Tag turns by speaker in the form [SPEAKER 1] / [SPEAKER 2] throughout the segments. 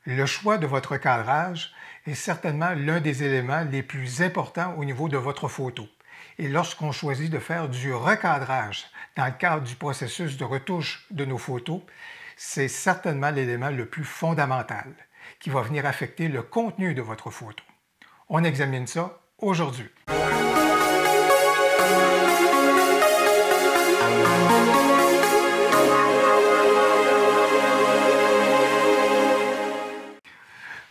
[SPEAKER 1] Le choix de votre cadrage est certainement l'un des éléments les plus importants au niveau de votre photo. Et lorsqu'on choisit de faire du recadrage dans le cadre du processus de retouche de nos photos, c'est certainement l'élément le plus fondamental qui va venir affecter le contenu de votre photo. On examine ça aujourd'hui.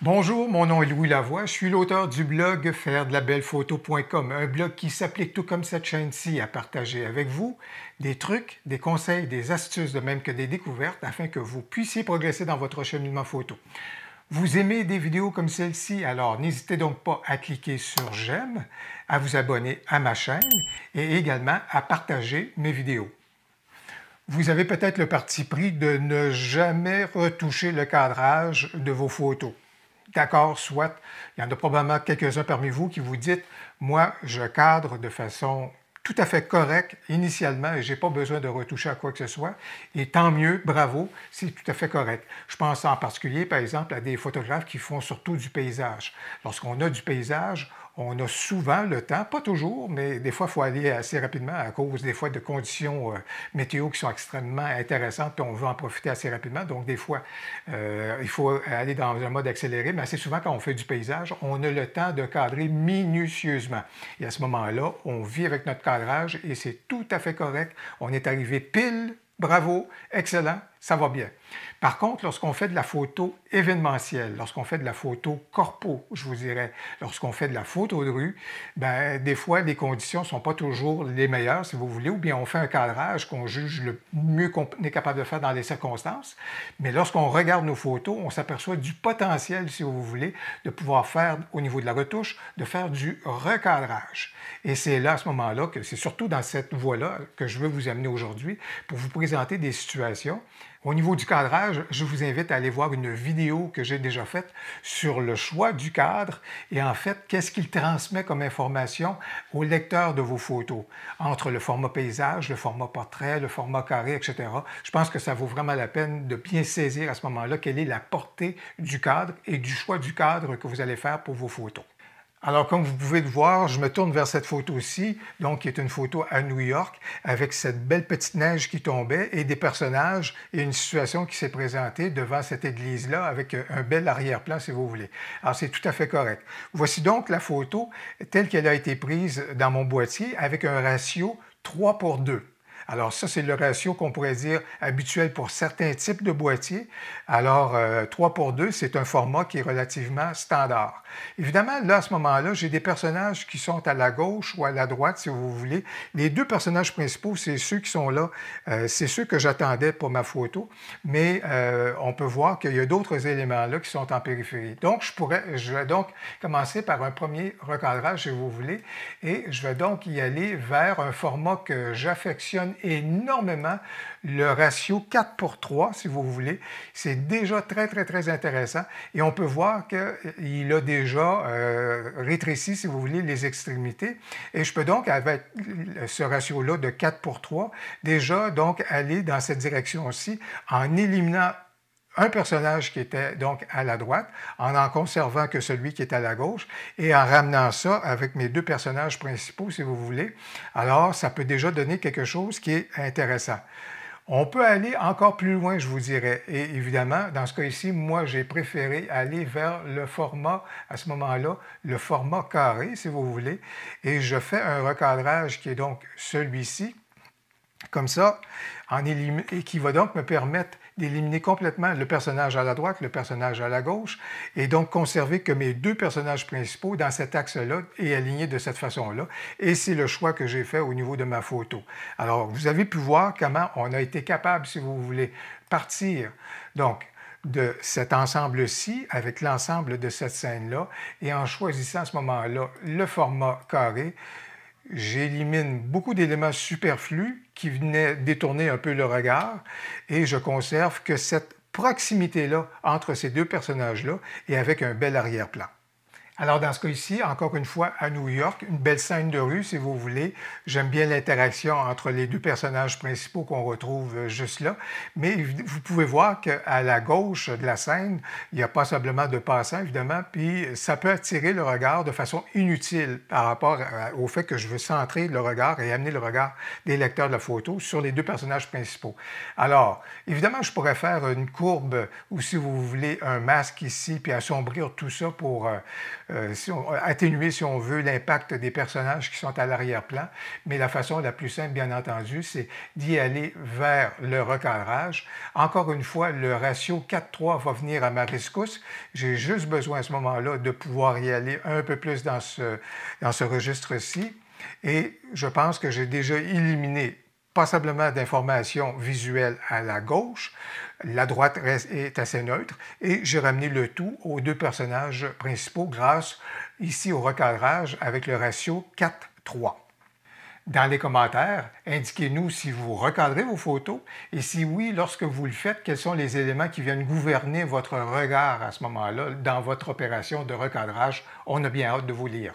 [SPEAKER 1] Bonjour, mon nom est Louis Lavoie, je suis l'auteur du blog fairedelaBellePhoto.com, un blog qui s'applique tout comme cette chaîne-ci à partager avec vous des trucs, des conseils, des astuces, de même que des découvertes afin que vous puissiez progresser dans votre cheminement photo. Vous aimez des vidéos comme celle-ci, alors n'hésitez donc pas à cliquer sur j'aime, à vous abonner à ma chaîne et également à partager mes vidéos. Vous avez peut-être le parti pris de ne jamais retoucher le cadrage de vos photos. D'accord, soit. Il y en a probablement quelques-uns parmi vous qui vous dites « Moi, je cadre de façon tout à fait correcte initialement et je n'ai pas besoin de retoucher à quoi que ce soit. » Et tant mieux, bravo, c'est tout à fait correct. Je pense en particulier, par exemple, à des photographes qui font surtout du paysage. Lorsqu'on a du paysage, on a souvent le temps, pas toujours, mais des fois, il faut aller assez rapidement à cause des fois de conditions météo qui sont extrêmement intéressantes, puis on veut en profiter assez rapidement. Donc, des fois, il faut aller dans un mode accéléré, mais assez souvent, quand on fait du paysage, on a le temps de cadrer minutieusement. Et à ce moment-là, on vit avec notre cadrage et c'est tout à fait correct. On est arrivé pile. Bravo, excellent, ça va bien. Par contre, lorsqu'on fait de la photo événementielle, lorsqu'on fait de la photo corpo, je vous dirais, lorsqu'on fait de la photo de rue, bien, des fois, les conditions ne sont pas toujours les meilleures, si vous voulez, ou bien on fait un cadrage qu'on juge le mieux qu'on est capable de faire dans les circonstances. Mais lorsqu'on regarde nos photos, on s'aperçoit du potentiel, si vous voulez, de pouvoir faire, au niveau de la retouche, de faire du recadrage. Et c'est là, à ce moment-là, que c'est surtout dans cette voie-là que je veux vous amener aujourd'hui pour vous présenter des situations. Au niveau du cadrage, je vous invite à aller voir une vidéo que j'ai déjà faite sur le choix du cadre et en fait, qu'est-ce qu'il transmet comme information au lecteur de vos photos, entre le format paysage, le format portrait, le format carré, etc. Je pense que ça vaut vraiment la peine de bien saisir à ce moment-là quelle est la portée du cadre et du choix du cadre que vous allez faire pour vos photos. Alors, comme vous pouvez le voir, je me tourne vers cette photo-ci, donc qui est une photo à New York, avec cette belle petite neige qui tombait et des personnages et une situation qui s'est présentée devant cette église-là avec un bel arrière-plan, si vous voulez. Alors, c'est tout à fait correct. Voici donc la photo telle qu'elle a été prise dans mon boîtier avec un ratio 3:2. Alors ça, c'est le ratio qu'on pourrait dire habituel pour certains types de boîtiers. Alors, 3:2, c'est un format qui est relativement standard. Évidemment, là, à ce moment-là, j'ai des personnages qui sont à la gauche ou à la droite, si vous voulez. Les deux personnages principaux, c'est ceux qui sont là, c'est ceux que j'attendais pour ma photo, mais on peut voir qu'il y a d'autres éléments là qui sont en périphérie. Donc, je vais donc commencer par un premier recadrage, si vous voulez, et je vais donc y aller vers un format que j'affectionne énormément, le ratio 4:3, si vous voulez. C'est déjà très, très, très intéressant. Et on peut voir qu'il a déjà rétréci, si vous voulez, les extrémités. Et je peux donc, avec ce ratio-là de 4:3, déjà donc aller dans cette direction-ci en éliminant un personnage qui était donc à la droite, en conservant que celui qui est à la gauche, et en ramenant ça avec mes deux personnages principaux, si vous voulez. Alors, ça peut déjà donner quelque chose qui est intéressant. On peut aller encore plus loin, je vous dirais. Et évidemment, dans ce cas ici, moi, j'ai préféré aller vers le format, à ce moment-là, le format carré, si vous voulez. Et je fais un recadrage qui est donc celui-ci, comme ça, et qui va donc me permettre d'éliminer complètement le personnage à la droite, le personnage à la gauche, et donc conserver que mes deux personnages principaux dans cet axe-là et alignés de cette façon-là. Et c'est le choix que j'ai fait au niveau de ma photo. Alors, vous avez pu voir comment on a été capable, si vous voulez, partir, donc, de cet ensemble-ci avec l'ensemble de cette scène-là, et en choisissant à ce moment-là le format carré, j'élimine beaucoup d'éléments superflus qui venaient détourner un peu le regard et je conserve que cette proximité-là entre ces deux personnages-là et avec un bel arrière-plan. Alors, dans ce cas ici, encore une fois, à New York, une belle scène de rue, si vous voulez. J'aime bien l'interaction entre les deux personnages principaux qu'on retrouve juste là. Mais vous pouvez voir qu'à la gauche de la scène, il n'y a pas simplement de passants, évidemment, puis ça peut attirer le regard de façon inutile par rapport au fait que je veux centrer le regard et amener le regard des lecteurs de la photo sur les deux personnages principaux. Alors, évidemment, je pourrais faire une courbe ou, si vous voulez, un masque ici, puis assombrir tout ça pour atténuer, si on veut, l'impact des personnages qui sont à l'arrière-plan. Mais la façon la plus simple, bien entendu, c'est d'y aller vers le recadrage. Encore une fois, le ratio 4:3 va venir à ma rescousse. J'ai juste besoin à ce moment-là de pouvoir y aller un peu plus dans ce registre-ci. Et je pense que j'ai déjà éliminé passablement d'informations visuelles à la gauche. La droite est assez neutre et j'ai ramené le tout aux deux personnages principaux grâce ici au recadrage avec le ratio 4:3. Dans les commentaires, indiquez-nous si vous recadrez vos photos et si oui, lorsque vous le faites, quels sont les éléments qui viennent gouverner votre regard à ce moment-là dans votre opération de recadrage. On a bien hâte de vous lire.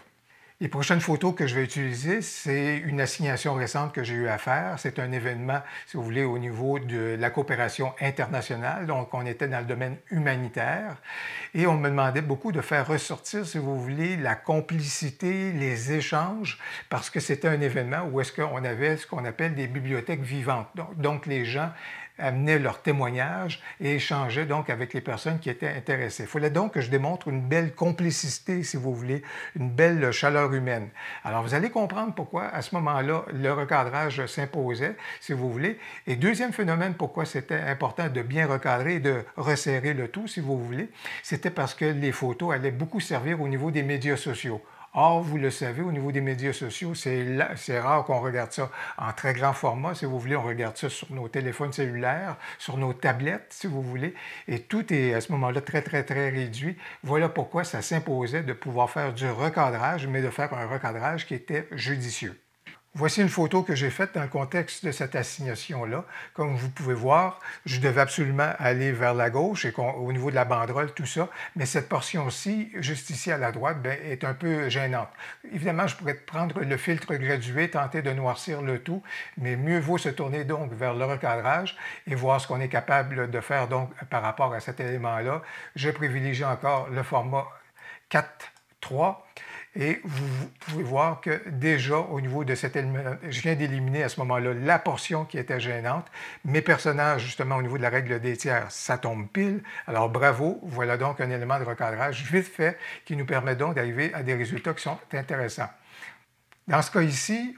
[SPEAKER 1] Les prochaines photos que je vais utiliser, c'est une assignation récente que j'ai eu à faire. C'est un événement, si vous voulez, au niveau de la coopération internationale. Donc, on était dans le domaine humanitaire et on me demandait beaucoup de faire ressortir, si vous voulez, la complicité, les échanges, parce que c'était un événement où est-ce qu'on avait ce qu'on appelle des bibliothèques vivantes. Donc les gens amenaient leurs témoignages et échangeaient donc avec les personnes qui étaient intéressées. Il fallait donc que je démontre une belle complicité, si vous voulez, une belle chaleur humaine. Alors, vous allez comprendre pourquoi, à ce moment-là, le recadrage s'imposait, si vous voulez. Et deuxième phénomène, pourquoi c'était important de bien recadrer et de resserrer le tout, si vous voulez, c'était parce que les photos allaient beaucoup servir au niveau des médias sociaux. Or, vous le savez, au niveau des médias sociaux, c'est rare qu'on regarde ça en très grand format. Si vous voulez, on regarde ça sur nos téléphones cellulaires, sur nos tablettes, si vous voulez. Et tout est à ce moment-là très, très, très réduit. Voilà pourquoi ça s'imposait de pouvoir faire du recadrage, mais de faire un recadrage qui était judicieux. Voici une photo que j'ai faite dans le contexte de cette assignation-là. Comme vous pouvez voir, je devais absolument aller vers la gauche et au niveau de la banderole, tout ça, mais cette portion-ci, juste ici à la droite, bien, est un peu gênante. Évidemment, je pourrais prendre le filtre gradué, tenter de noircir le tout, mais mieux vaut se tourner donc vers le recadrage et voir ce qu'on est capable de faire donc par rapport à cet élément-là. Je privilégie encore le format 4:3. Et vous pouvez voir que déjà, au niveau de cet élément, je viens d'éliminer à ce moment-là la portion qui était gênante. Mes personnages, justement, au niveau de la règle des tiers, ça tombe pile. Alors, bravo, voilà donc un élément de recadrage vite fait qui nous permet donc d'arriver à des résultats qui sont intéressants. Dans ce cas ici,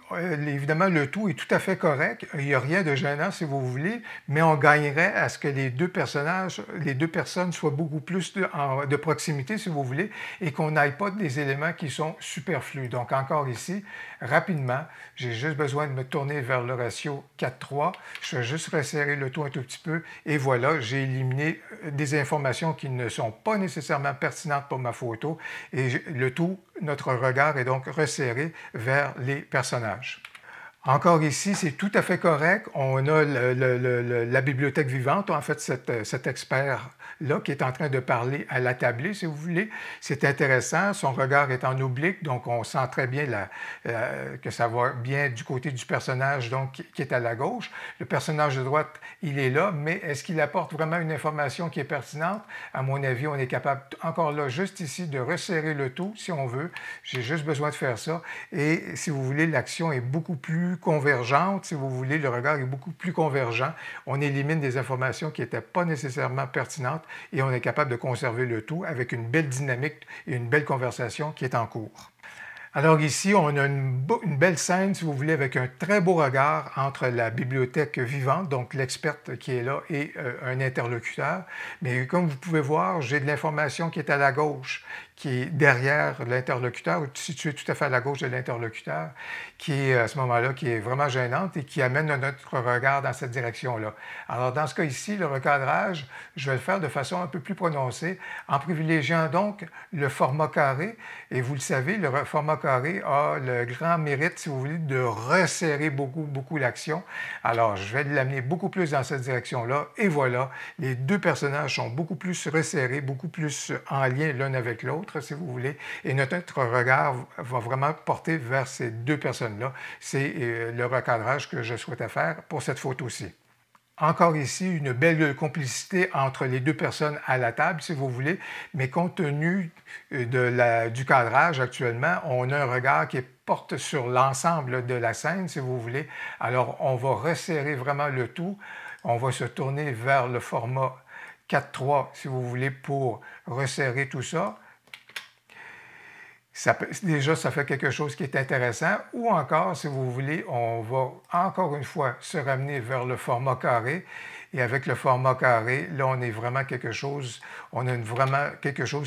[SPEAKER 1] évidemment, le tout est tout à fait correct. Il n'y a rien de gênant, si vous voulez, mais on gagnerait à ce que les deux personnes soient beaucoup plus de proximité, si vous voulez, et qu'on n'aille pas des éléments qui sont superflus. Donc, encore ici, rapidement, j'ai juste besoin de me tourner vers le ratio 4:3. Je vais juste resserrer le tout un tout petit peu, et voilà, j'ai éliminé des informations qui ne sont pas nécessairement pertinentes pour ma photo, et le tout, notre regard est donc resserré vers les personnages. Encore ici, c'est tout à fait correct. On a la bibliothèque vivante, en fait, cet expert-là qui est en train de parler à la tablée, si vous voulez. C'est intéressant. Son regard est en oblique, donc on sent très bien que ça va bien du côté du personnage donc, qui est à la gauche. Le personnage de droite, il est là, mais est-ce qu'il apporte vraiment une information qui est pertinente? À mon avis, on est capable, encore là, juste ici, de resserrer le tout, si on veut. J'ai juste besoin de faire ça. Et si vous voulez, l'action est beaucoup plus convergente, si vous voulez, le regard est beaucoup plus convergent. On élimine des informations qui n'étaient pas nécessairement pertinentes et on est capable de conserver le tout avec une belle dynamique et une belle conversation qui est en cours. Alors ici, on a une belle scène, si vous voulez, avec un très beau regard entre la bibliothèque vivante, donc l'experte qui est là, et un interlocuteur. Mais comme vous pouvez voir, j'ai de l'information qui est à la gauche, qui est derrière l'interlocuteur, située tout à fait à la gauche de l'interlocuteur, qui est à ce moment-là, qui est vraiment gênante et qui amène notre regard dans cette direction-là. Alors dans ce cas ici, le recadrage, je vais le faire de façon un peu plus prononcée, en privilégiant donc le format carré. Et vous le savez, le format carré a le grand mérite, si vous voulez, de resserrer beaucoup, beaucoup l'action. Alors, je vais l'amener beaucoup plus dans cette direction-là. Et voilà, les deux personnages sont beaucoup plus resserrés, beaucoup plus en lien l'un avec l'autre. l'autre, si vous voulez, et notre regard va vraiment porter vers ces deux personnes-là. C'est le recadrage que je souhaitais faire pour cette photo-ci. Encore ici, une belle complicité entre les deux personnes à la table, si vous voulez, mais compte tenu du cadrage actuellement, on a un regard qui porte sur l'ensemble de la scène, si vous voulez. Alors, on va resserrer vraiment le tout. On va se tourner vers le format 4:3, si vous voulez, pour resserrer tout ça. Déjà, ça fait quelque chose qui est intéressant. Ou encore, si vous voulez, on va encore une fois se ramener vers le format carré. Et avec le format carré, là, on a vraiment quelque chose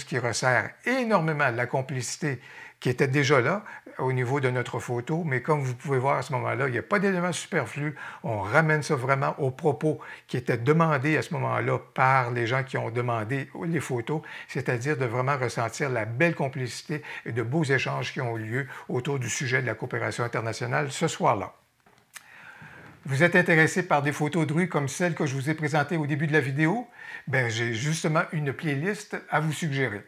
[SPEAKER 1] qui resserre énormément la complicité qui était déjà là au niveau de notre photo. Mais comme vous pouvez voir à ce moment-là, il n'y a pas d'éléments superflus. On ramène ça vraiment aux propos qui étaient demandés à ce moment-là par les gens qui ont demandé les photos, c'est-à-dire de vraiment ressentir la belle complicité et de beaux échanges qui ont eu lieu autour du sujet de la coopération internationale ce soir-là. Vous êtes intéressé par des photos de rue comme celles que je vous ai présentées au début de la vidéo? Bien, j'ai justement une playlist à vous suggérer.